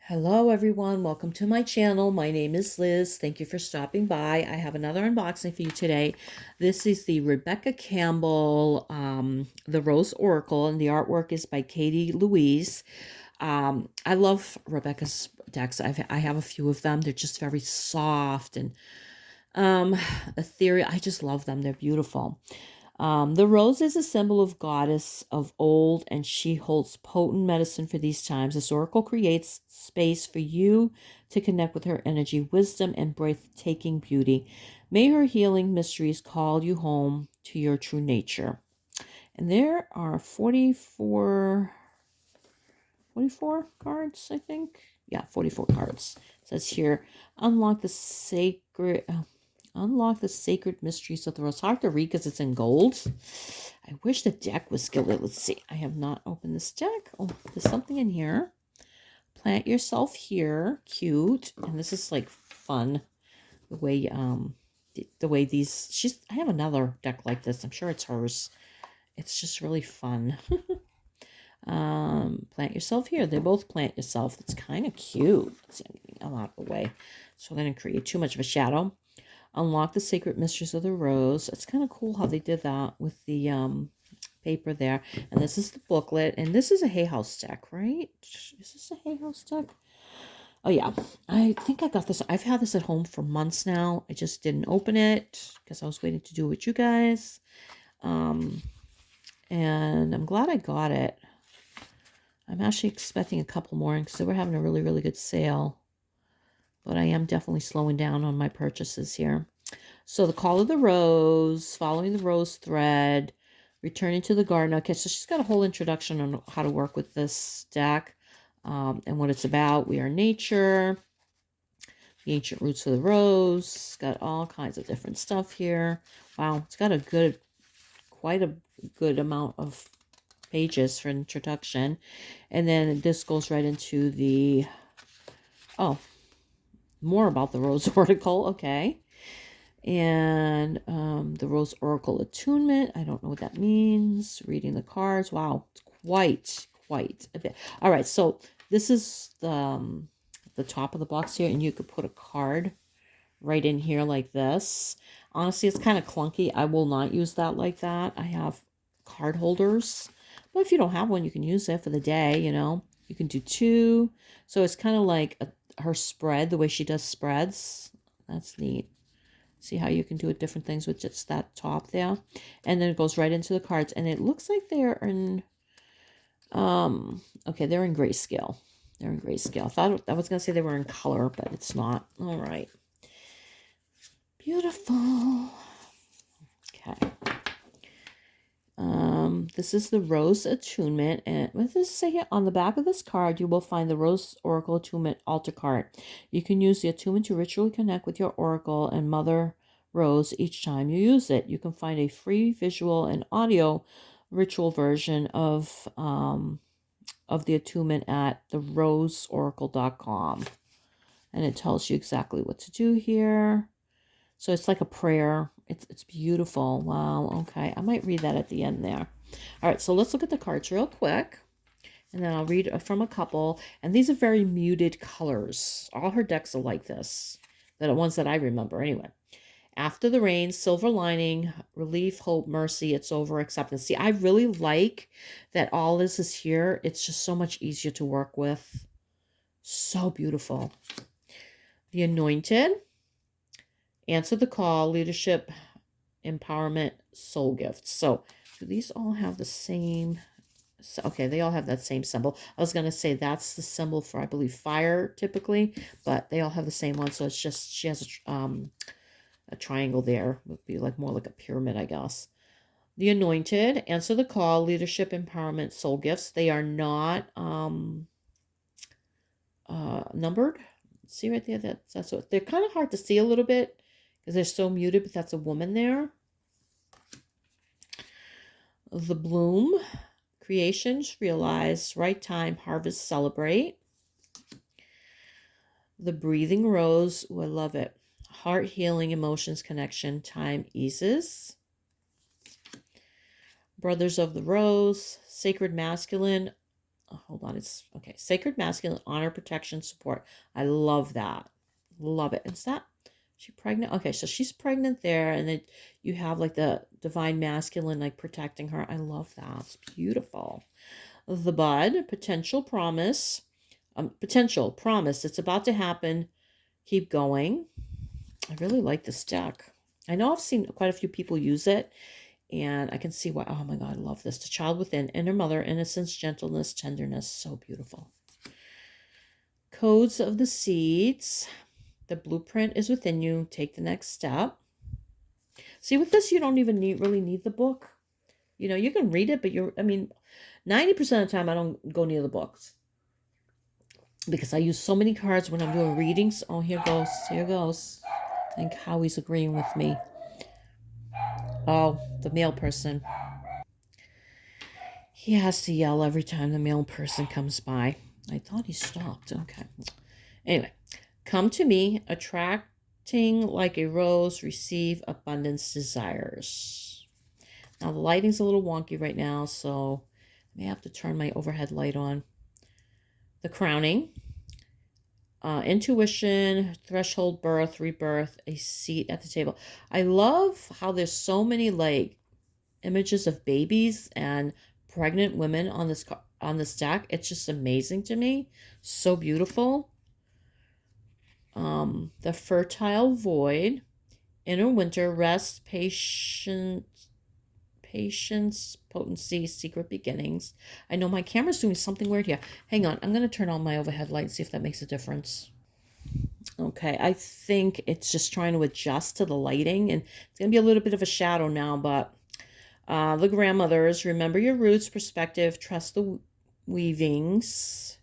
Hello everyone, welcome to my channel. My name is Liz. Thank you for stopping by. I have another unboxing for you today. This is the Rebecca Campbell, the Rose Oracle, and the artwork is by Katie Louise. I love Rebecca's decks. I have a few of them. They're just very soft and ethereal. I just love them. They're beautiful. The rose is a symbol of goddess of old, and she holds potent medicine for these times. This oracle creates space for you to connect with her energy, wisdom, and breathtaking beauty. May her healing mysteries call you home to your true nature. And there are 44 cards, I think. Yeah, 44 cards. It says here, unlock the sacred... Unlock the sacred mysteries of the rose. It's hard to read because it's in gold. I wish the deck was gilded. Let's see. I have not opened this deck. Oh, there's something in here. Plant yourself here. Cute. And this is like fun. The way these. I have another deck like this. I'm sure it's hers. It's just really fun. Plant yourself here. They both plant yourself. It's kind of cute. Let's see, I'm getting them out of the way. So I'm going to create too much of a shadow. Unlock the sacred mysteries of the rose. It's kind of cool how they did that with the paper there. And this is the booklet. And this is a Hay House deck, right? Is this a Hay House deck? Oh, yeah. I think I got this. I've had this at home for months now. I just didn't open it because I was waiting to do it with you guys. And I'm glad I got it. I'm actually expecting a couple more because they were having a really, really good sale. But I am definitely slowing down on my purchases here. So the call of the rose, following the rose thread, returning to the garden. Okay, so she's got a whole introduction on how to work with this deck and what it's about. We are nature, the ancient roots of the rose. It's got all kinds of different stuff here. Wow, it's got quite a good amount of pages for introduction. And then this goes right into the, more about the Rose Oracle, okay. And the Rose Oracle Attunement, I don't know what that means. Reading the cards, wow, it's quite a bit. All right, so this is the top of the box here, and you could put a card right in here like this. Honestly, it's kind of clunky. I will not use that like that. I have card holders, but if you don't have one, you can use it for the day, you know. You can do two. So it's kind of like her spread, the way she does spreads. That's neat. See how you can do different things with just that top there. And then it goes right into the cards. And it looks like they're in, okay, they're in grayscale. They're in grayscale. I was going to say they were in color, but it's not. All right. Beautiful. Okay. This is the Rose Attunement, and what does it say here? On the back of this card, you will find the Rose Oracle Attunement Altar card. You can use the attunement to ritually connect with your Oracle and Mother Rose each time you use it. You can find a free visual and audio ritual version of the attunement at theroseoracle.com, and it tells you exactly what to do here. So it's like a prayer. It's beautiful. Wow. Okay. I might read that at the end there. All right. So let's look at the cards real quick. And then I'll read from a couple. And these are very muted colors. All her decks are like this. The ones that I remember anyway. After the rain, silver lining, relief, hope, mercy, it's over, acceptance. See, I really like that all this is here. It's just so much easier to work with. So beautiful. The Anointed. Answer the call, leadership, empowerment, soul gifts. So do these all have the same? Okay, they all have that same symbol. I was going to say that's the symbol for, I believe, fire typically, but they all have the same one. So it's just, she has a triangle there. It would be like more like a pyramid, I guess. The Anointed, answer the call, leadership, empowerment, soul gifts. They are not numbered. See right there? That's what they're kind of hard to see a little bit because they're so muted, but that's a woman there. The Bloom, creations, realize, right time, harvest, celebrate. The Breathing Rose, oh, I love it. Heart healing, emotions, connection, time eases. Brothers of the Rose, sacred masculine, hold on, it's okay. Sacred masculine, honor, protection, support. I love that. Love it. Is that she pregnant? Okay, so she's pregnant there, and then you have like the divine masculine like protecting her. I love that. It's beautiful. The bud, potential promise. Potential promise. It's about to happen. Keep going. I really like this deck. I know I've seen quite a few people use it, and I can see why. Oh my God, I love this. The child within, inner mother, innocence, gentleness, tenderness. So beautiful. Codes of the seeds. The blueprint is within you. Take the next step. See, with this, you don't even really need the book. You know, you can read it, but 90% of the time I don't go near the books because I use so many cards when I'm doing readings. Oh, here goes. Here goes. I think Howie's agreeing with me. Oh, the male person. He has to yell every time the male person comes by. I thought he stopped. Okay. Anyway, come to me, attracting like a rose, receive abundance desires. Now, the lighting's a little wonky right now, so I may have to turn my overhead light on. The crowning, intuition, threshold, birth, rebirth, a seat at the table. I love how there's so many like images of babies and pregnant women on this deck. It's just amazing to me. So beautiful. The fertile void, inner winter, rest, patience, potency, secret beginnings. I know my camera's doing something weird here. Hang on, I'm going to turn on my overhead light and see if that makes a difference. Okay, I think it's just trying to adjust to the lighting, and it's going to be a little bit of a shadow now, but the grandmothers, remember your roots, perspective, trust the weavings.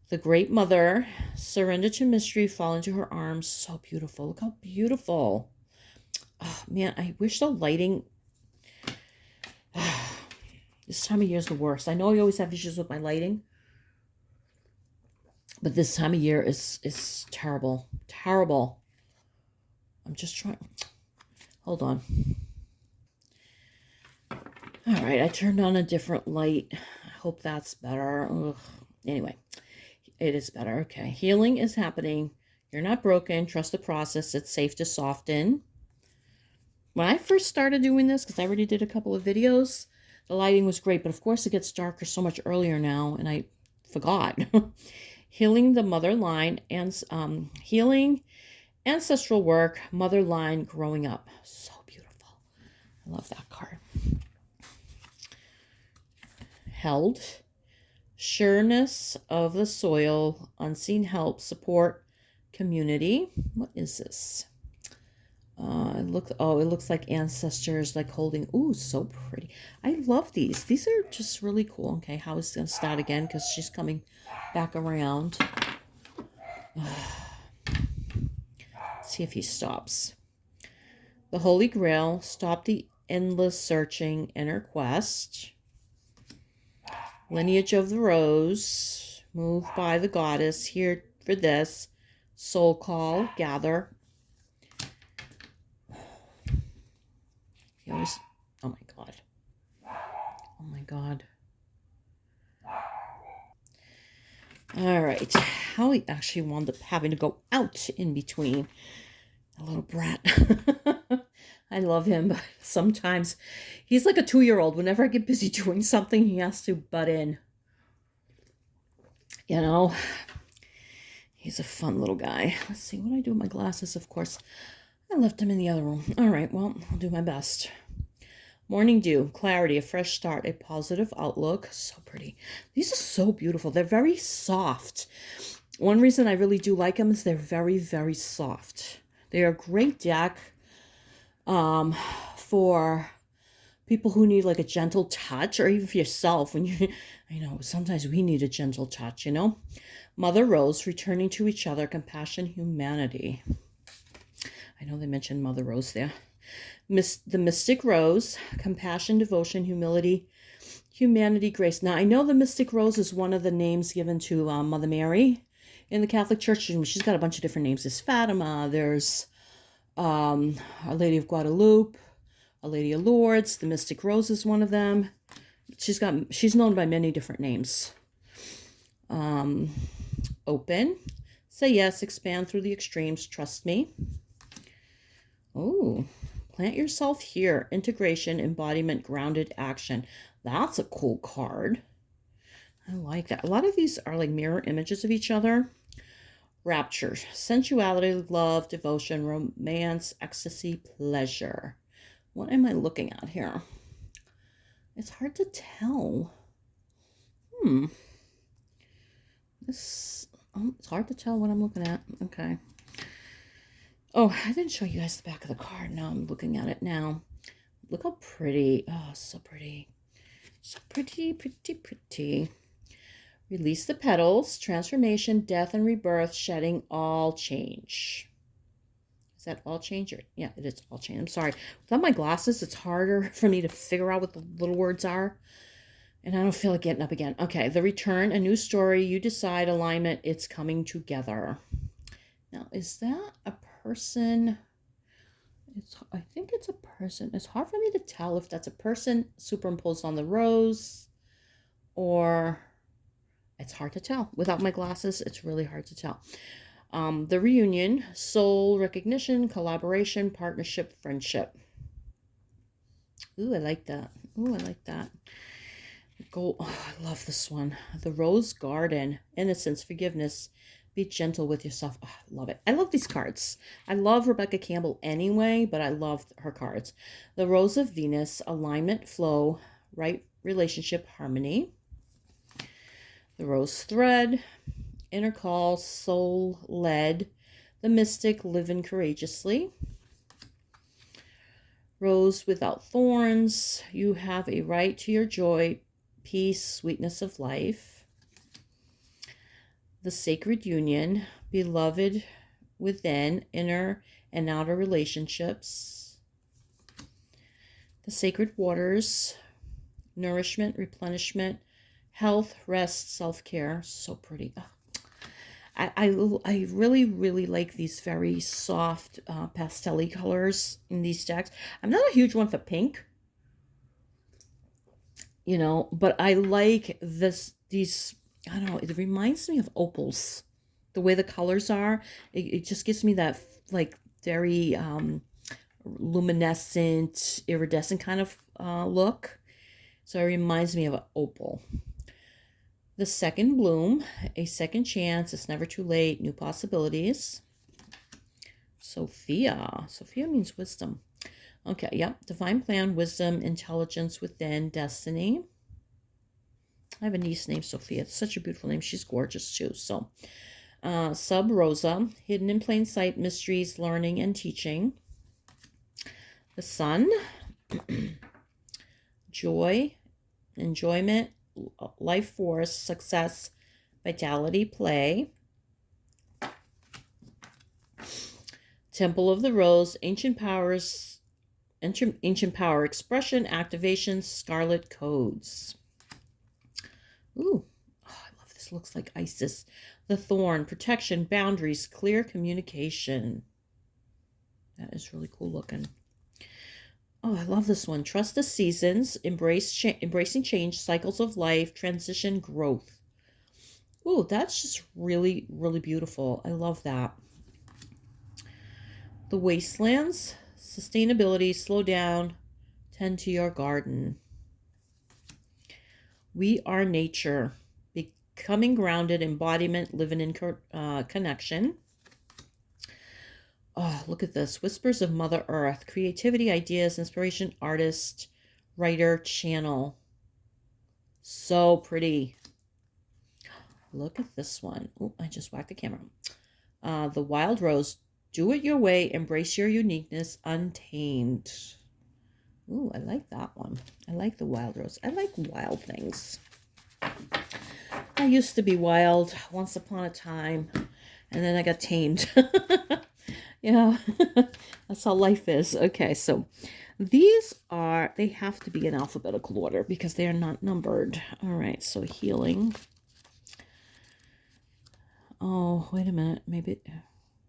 The great mother, surrender to mystery, fall into her arms. So beautiful. Look how beautiful. Oh, man, I wish the lighting... This time of year is the worst. I know I always have issues with my lighting, but this time of year is terrible. Terrible. I'm just trying... Hold on. All right, I turned on a different light. I hope that's better. Ugh. Anyway, it is better. Okay, healing is happening. You're not broken. Trust the process. It's safe to soften. When I first started doing this, because I already did a couple of videos, the lighting was great, but of course it gets darker so much earlier now, and I forgot. Healing the mother line and healing ancestral work, mother line growing up. So beautiful. I love that card. Held, sureness of the soil, unseen help, support, community. What is this? It looks like ancestors like holding. Ooh, so pretty. I love these. These are just really cool. Okay, how is going to start again because she's coming back around. See if he stops. The Holy Grail, stop the endless searching, inner quest. Lineage of the Rose, moved by the goddess, here for this. Soul call, gather. He always, oh my God. Oh my God. All right. Howie actually wound up having to go out in between. A little brat. I love him, but sometimes he's like a 2-year-old. Whenever I get busy doing something, he has to butt in. You know, he's a fun little guy. Let's see, what do I do with my glasses? Of course, I left them in the other room. All right, well, I'll do my best. Morning dew, clarity, a fresh start, a positive outlook. So pretty. These are so beautiful. They're very soft. One reason I really do like them is they're very, very soft. They are a great deck for people who need like a gentle touch, or even for yourself when sometimes we need a gentle touch, Mother Rose, returning to each other, compassion, humanity. I know they mentioned Mother Rose there. The Mystic Rose, compassion, devotion, humility, humanity, grace. Now, I know the Mystic Rose is one of the names given to Mother Mary in the Catholic Church. She's got a bunch of different names. There's Fatima, there's Our Lady of Guadalupe, Our Lady of Lourdes. The Mystic Rose is one of them. She's known by many different names. Open. Say yes, expand through the extremes, trust me. Oh, plant yourself here. Integration, embodiment, grounded action. That's a cool card. I like that. A lot of these are like mirror images of each other. Rapture, sensuality, love, devotion, romance, ecstasy, pleasure. What am I looking at here? It's hard to tell. It's hard to tell what I'm looking at. Okay. Oh, I didn't show you guys the back of the card. Now I'm looking at it now. Look how pretty. Oh, so pretty. So pretty, pretty, pretty. Release the petals. Transformation, death, and rebirth. Shedding, all change. Is that all change? Yeah, it is all change. I'm sorry. Without my glasses, it's harder for me to figure out what the little words are. And I don't feel like getting up again. Okay, the return, a new story. You decide, alignment. It's coming together. Now, is that a person? I think it's a person. It's hard for me to tell if that's a person superimposed on the rose, or it's hard to tell. Without my glasses, it's really hard to tell. The reunion, soul recognition, collaboration, partnership, friendship. Ooh, I like that. Ooh, I like that. Gold. Oh, I love this one. The rose garden, innocence, forgiveness. Be gentle with yourself. Oh, I love it. I love these cards. I love Rebecca Campbell anyway, but I love her cards. The Rose of Venus, alignment, flow, right relationship, harmony. The Rose Thread, inner call, soul led. The Mystic, living courageously. Rose without thorns. You have a right to your joy, peace, sweetness of life. The Sacred Union, beloved within, inner and outer relationships. The Sacred Waters, nourishment, replenishment, health, rest, self-care. So pretty. Oh. I really, really like these very soft pastel-y colors in these decks. I'm not a huge one for pink, but I like these. I don't know, it reminds me of opals. The way the colors are, it just gives me that like very luminescent, iridescent kind of look. So it reminds me of an opal. The Second Bloom, a second chance, it's never too late, new possibilities. Sophia. Sophia means wisdom. Okay, yep. Divine plan, wisdom, intelligence within, destiny. I have a niece named Sophia. It's such a beautiful name. She's gorgeous too. So, Sub Rosa, hidden in plain sight, mysteries, learning, and teaching. The Sun, joy, enjoyment, life force, success, vitality, play. Temple of the Rose, ancient powers, ancient power, expression, activation, scarlet codes. Ooh, oh, I love this. Looks like Isis. The Thorn, protection, boundaries, clear communication. That is really cool looking. Oh, I love this one. Trust the seasons, embracing change, cycles of life, transition, growth. Ooh, that's just really, really beautiful. I love that. The Wastelands, sustainability, slow down, tend to your garden. We are nature, becoming grounded, embodiment, living in connection. Oh, look at this. Whispers of Mother Earth, creativity, ideas, inspiration, artist, writer, channel. So pretty. Look at this one. Oh, I just whacked the camera. The Wild Rose, do it your way, embrace your uniqueness, untamed. Ooh, I like that one. I like the Wild Rose. I like wild things. I used to be wild once upon a time, and then I got tamed. That's how life is. Okay, so these they have to be in alphabetical order because they are not numbered. All right, so healing. Oh, wait a minute. Maybe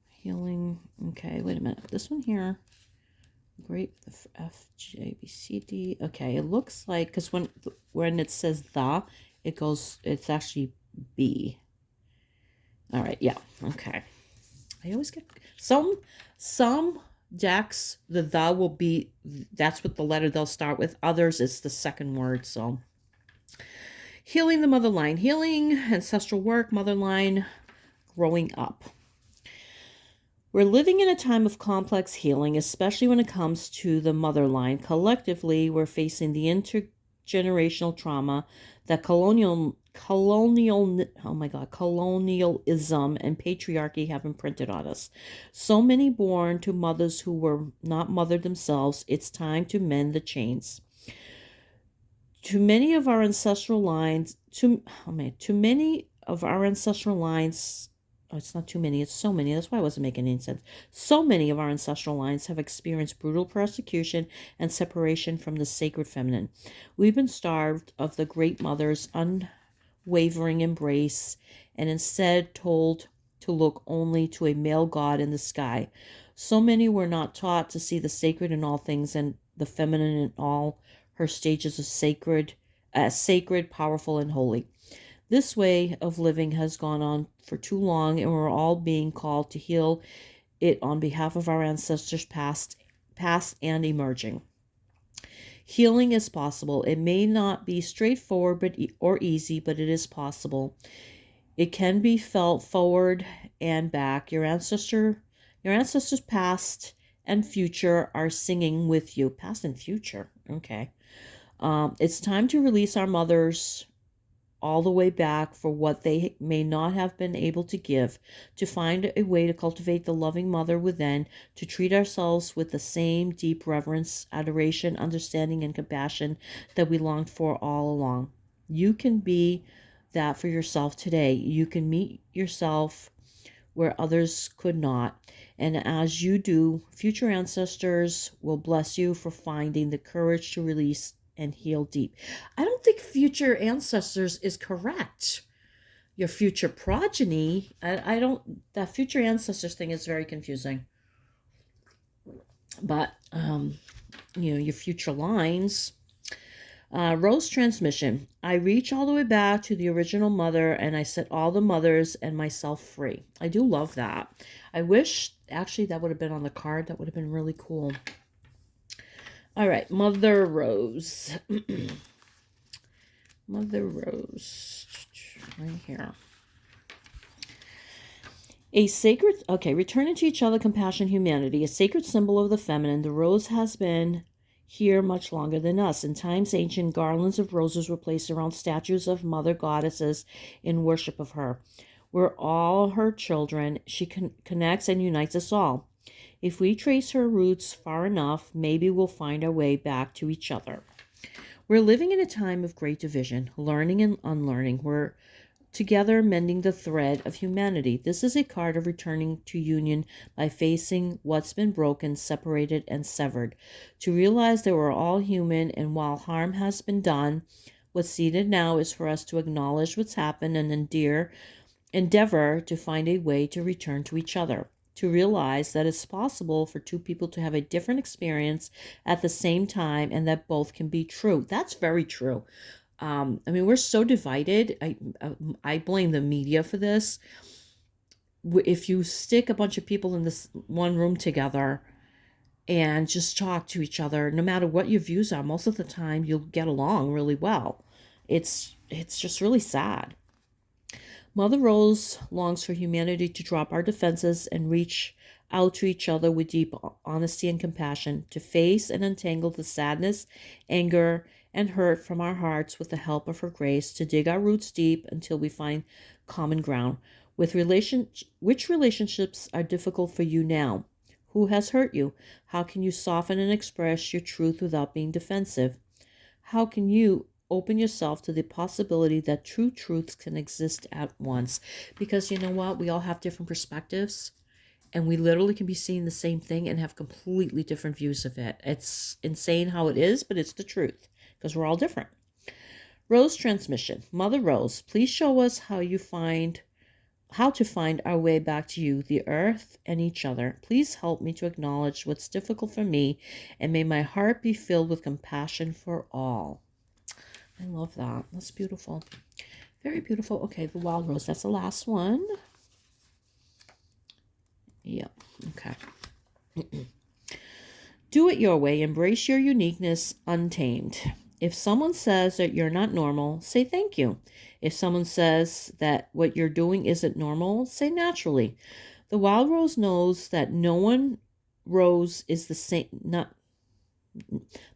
healing. Okay, wait a minute. This one here. Great. F, J, B, C, D. Okay, it looks like, because when it says the, it's actually B. All right, yeah, okay. I always get some decks, the will be, that's what the letter they'll start with. Others, it's the second word, so. Healing the mother line. Healing, ancestral work, mother line, growing up. We're living in a time of complex healing, especially when it comes to the mother line. Collectively, we're facing the intergenerational trauma that colonialism and patriarchy have imprinted on us. So many born to mothers who were not mothered themselves. It's time to mend the chains. To many of our ancestral lines, to many of our ancestral lines, oh, it's not too many, it's so many. That's why I wasn't making any sense. So many of our ancestral lines have experienced brutal persecution and separation from the sacred feminine. We've been starved of the great mother's unwavering embrace and instead told to look only to a male god in the sky. So many were not taught to see the sacred in all things and the feminine in all her stages of sacred, powerful, and holy. This way of living has gone on for too long, and we're all being called to heal it on behalf of our ancestors past and emerging. Healing is possible. It may not be straightforward or easy, but it is possible. It can be felt forward and back. Your ancestors past and future are singing with you. Past and future. Okay. It's time to release our mothers all the way back for what they may not have been able to give, to find a way to cultivate the loving mother within, to treat ourselves with the same deep reverence, adoration, understanding, and compassion that we longed for all along. You can be that for yourself today. You can meet yourself where others could not. And as you do, future ancestors will bless you for finding the courage to release and heal deep. I don't think future ancestors is correct. Your future progeny, I don't, that future ancestors thing is very confusing. But, your future lines. Rose transmission. I reach all the way back to the original mother and I set all the mothers and myself free. I do love that. I wish, actually, that would have been on the card. That would have been really cool. All right, Mother Rose. Mother Rose. Right here. Returning to each other, compassion, humanity. A sacred symbol of the feminine, the rose has been here much longer than us. In times ancient, garlands of roses were placed around statues of mother goddesses in worship of her. We're all her children. She connects and unites us all. If we trace her roots far enough, maybe we'll find our way back to each other. We're living in a time of great division, learning and unlearning. We're together mending the thread of humanity. This is a card of returning to union by facing what's been broken, separated, and severed. To realize that we're all human, and while harm has been done, what's needed now is for us to acknowledge what's happened and endeavor to find a way to return to each other. To realize that it's possible for two people to have a different experience at the same time and that both can be true. That's very true. We're so divided. I blame the media for this. If you stick a bunch of people in this one room together and just talk to each other, no matter what your views are, most of the time you'll get along really well. It's just really sad. Mother Rose longs for humanity to drop our defenses and reach out to each other with deep honesty and compassion, to face and untangle the sadness, anger, and hurt from our hearts with the help of her grace, to dig our roots deep until we find common ground. Which relationships are difficult for you now? Who has hurt you? How can you soften and express your truth without being defensive? How can you open yourself to the possibility that true truths can exist at once? Because you know what? We all have different perspectives, and we literally can be seeing the same thing and have completely different views of it. It's insane how it is, but it's the truth, because we're all different. Rose transmission. Mother Rose, please show us how how to find our way back to you, the earth, and each other. Please help me to acknowledge what's difficult for me, and may my heart be filled with compassion for all. I love that. That's beautiful. Very beautiful. Okay, the wild rose. That's the last one. Yep. Okay. Do it your way. Embrace your uniqueness untamed. If someone says that you're not normal, say thank you. If someone says that what you're doing isn't normal, say naturally. The wild rose knows that no one rose is the same. Not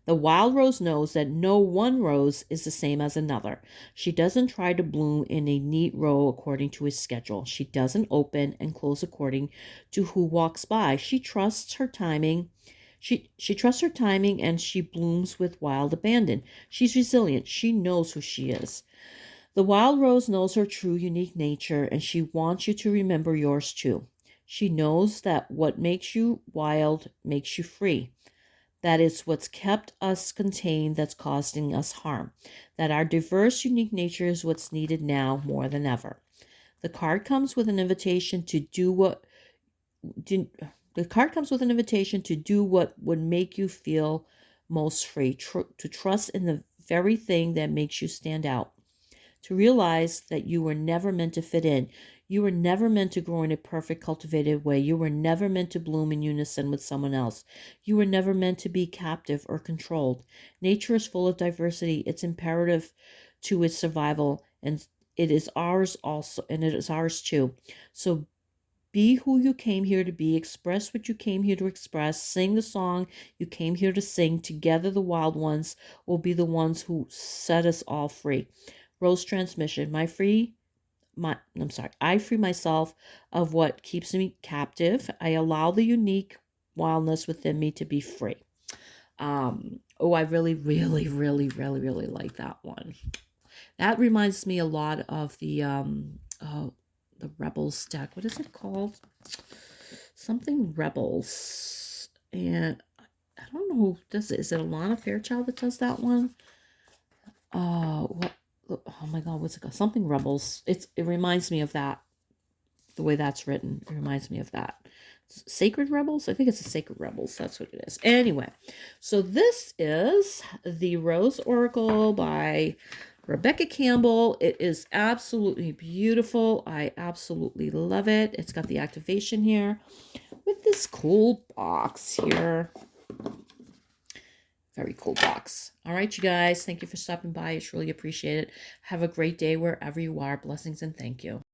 The wild rose knows that no one rose is the same as another. She doesn't try to bloom in a neat row according to his schedule. She doesn't open and close according to who walks by. She trusts her timing. She trusts her timing, and she blooms with wild abandon. She's resilient. She knows who she is. The wild rose knows her true unique nature, and she wants you to remember yours too. She knows that what makes you wild makes you free. That is what's kept us contained, that's causing us harm. That our diverse, unique nature is what's needed now more than ever. The card comes with an invitation to do what the card comes with an invitation to do what would make you feel most free, to trust in the very thing that makes you stand out, to realize that you were never meant to fit in. You were never meant to grow in a perfect, cultivated way. You were never meant to bloom in unison with someone else. You were never meant to be captive or controlled. Nature is full of diversity. It's imperative to its survival, and it is ours also, and it is ours too. So be who you came here to be. Express what you came here to express. Sing the song you came here to sing. Together, the wild ones will be the ones who set us all free. Rose transmission. I free myself of what keeps me captive. I allow the unique wildness within me to be free. I really, really, really, really, really like that one. That reminds me a lot of the Rebels deck. What is it called? Something Rebels. And I don't know who does it. Is it Alana Fairchild that does that one? What? Oh my God, what's it called? Something Rebels. It reminds me of that. The way that's written, it reminds me of that. Sacred Rebels? I think it's a Sacred Rebels. That's what it is. Anyway, so this is the Rose Oracle by Rebecca Campbell. It is absolutely beautiful. I absolutely love it. It's got the activation here with this cool box here. Very cool box. All right, you guys. Thank you for stopping by. I truly appreciate it. Have a great day wherever you are. Blessings and thank you.